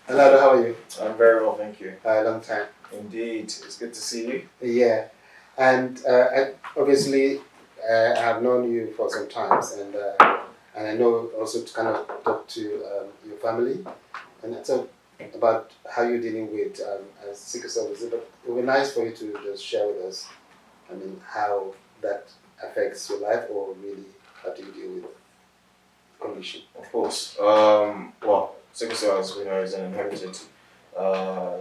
Hello, how are you? I'm very well, thank you. Long time. Indeed, it's good to see you. Yeah, and obviously I have known you for some times, and I know also to kind of talk to your family and talk about how you're dealing with sickle cell disease. But it would be nice for you to just share with us. I mean, how that affects your life, or really how do you deal with the condition? Of course. Well, sickle cell, as we know, is an inherited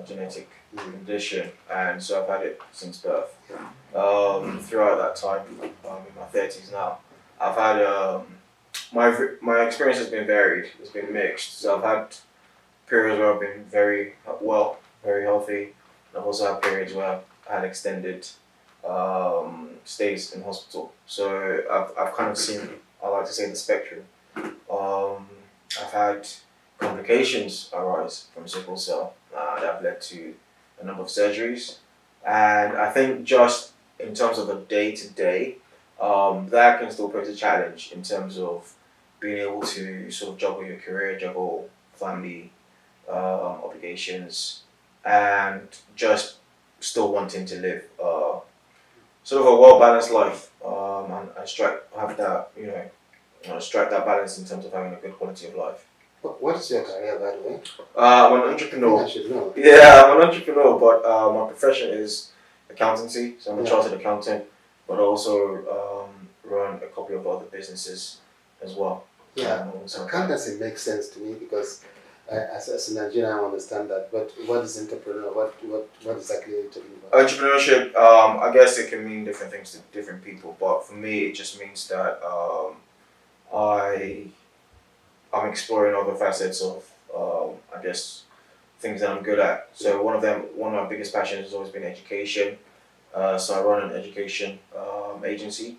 genetic condition, and so I've had it since birth. Throughout that time, in my 30s now, I've had my experience has been varied. It's been mixed. So I've had periods where I've been very well, very healthy. And I've also had periods where I've had extended stays in hospital. So I've kind of seen, I like to say, the spectrum. I've had complications arise from sickle cell that have led to a number of surgeries. And I think just in terms of the day to day, that can still pose a challenge in terms of being able to sort of juggle your career, juggle family obligations, and just still wanting to live sort of a well balanced life, and have that strike that balance in terms of having a good quality of life. What is your career, by the way? I'm an entrepreneur. I should know. Yeah, I'm an entrepreneur, but my profession is accountancy, so I'm a chartered accountant, but also run a couple of other businesses as well. Yeah, accountancy makes sense to me because as a Nigerian, I understand that. But what is entrepreneur? What exactly are you talking about? Entrepreneurship, I guess it can mean different things to different people, but for me, it just means that I'm exploring other facets of, I guess, things that I'm good at. So one of my biggest passions has always been education. So I run an education agency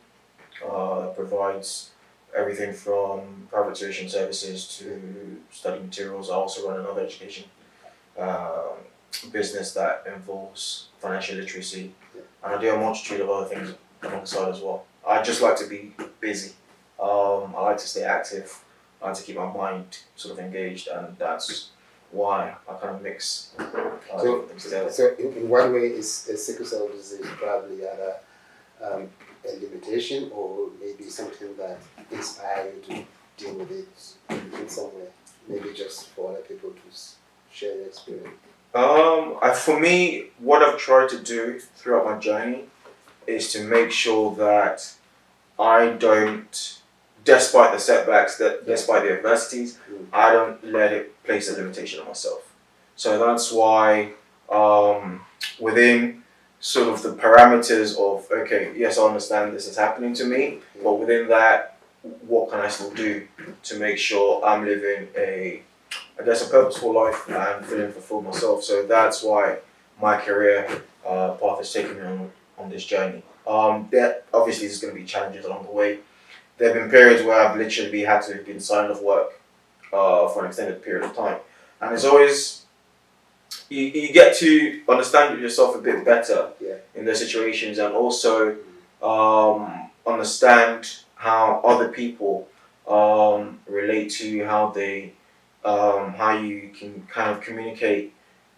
that provides everything from private tuition services to study materials. I also run another education business that involves financial literacy, and I do a multitude of other things alongside as well. I just like to be busy. I like to stay active. I like to keep my mind sort of engaged, and that's why I kind of mix things together. So in what way is sickle cell disease probably either a limitation or maybe something that inspires you to deal with it in some way? Maybe just for other people to share their experience. For me, what I've tried to do throughout my journey is to make sure that I don't, despite the setbacks, despite the adversities, I don't let it place a limitation on myself. So that's why within sort of the parameters of, okay, yes, I understand this is happening to me, but within that, what can I still do to make sure I'm living a purposeful life and feeling fulfilled myself. So that's why my career path has taken me on this journey. There obviously there's going to be challenges along the way. There have been periods where I've literally had to be signed off work for an extended period of time, and it's always you get to understand yourself a bit better in those situations, and also understand how other people relate to you, how you can kind of communicate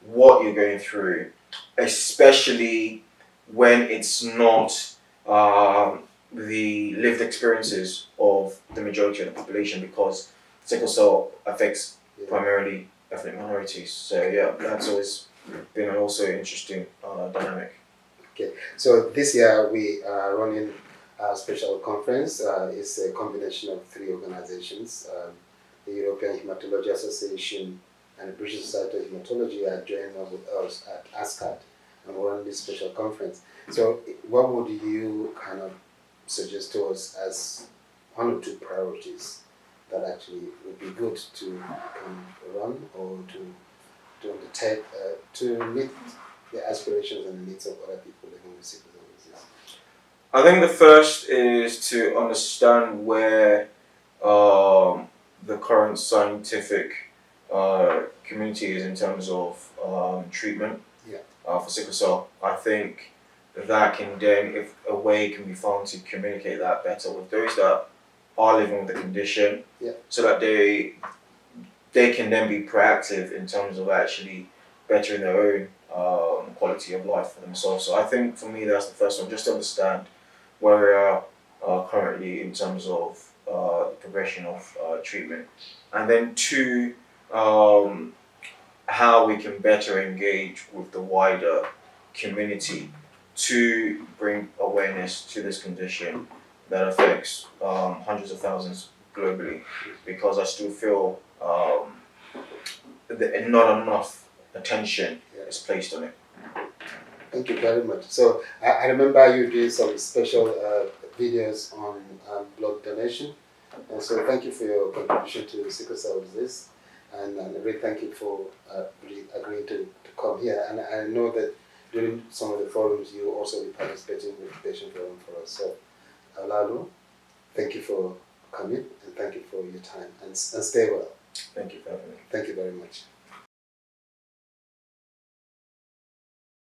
what you're going through, especially when it's not the lived experiences of the majority of the population, because sickle cell affects primarily ethnic minorities. So yeah, that's always been also an interesting dynamic. Okay, so this year we are running a special conference. It's a combination of three organizations. The European Hematology Association and the British Society of Hematology are joining up with us at ASCAT, and we're running this special conference. So what would you kind of suggest to us as one or two priorities that actually would be good to run or to undertake to meet the aspirations and the needs of other people living with sickle cell disease? I think the first is to understand where the current scientific community is in terms of treatment for sickle cell. I think that can then, if a way can be found to communicate that better with those that are living with the condition, so that they can then be proactive in terms of actually bettering their own quality of life for themselves. So I think for me that's the first one, just to understand where we are currently in terms of the progression of treatment, and then two, how we can better engage with the wider community to bring awareness to this condition that affects hundreds of thousands globally, because I still feel that not enough attention is placed on it. Thank you very much. So I remember you did some special videos on blood donation. And so thank you for your contribution to sickle cell disease. And I really thank you for really agreeing to come here. And I know that during some of the forums you will also be participating with the patient forum for us. So Olaolu, thank you for coming and thank you for your time. And stay well. Thank you for having me. Thank you very much.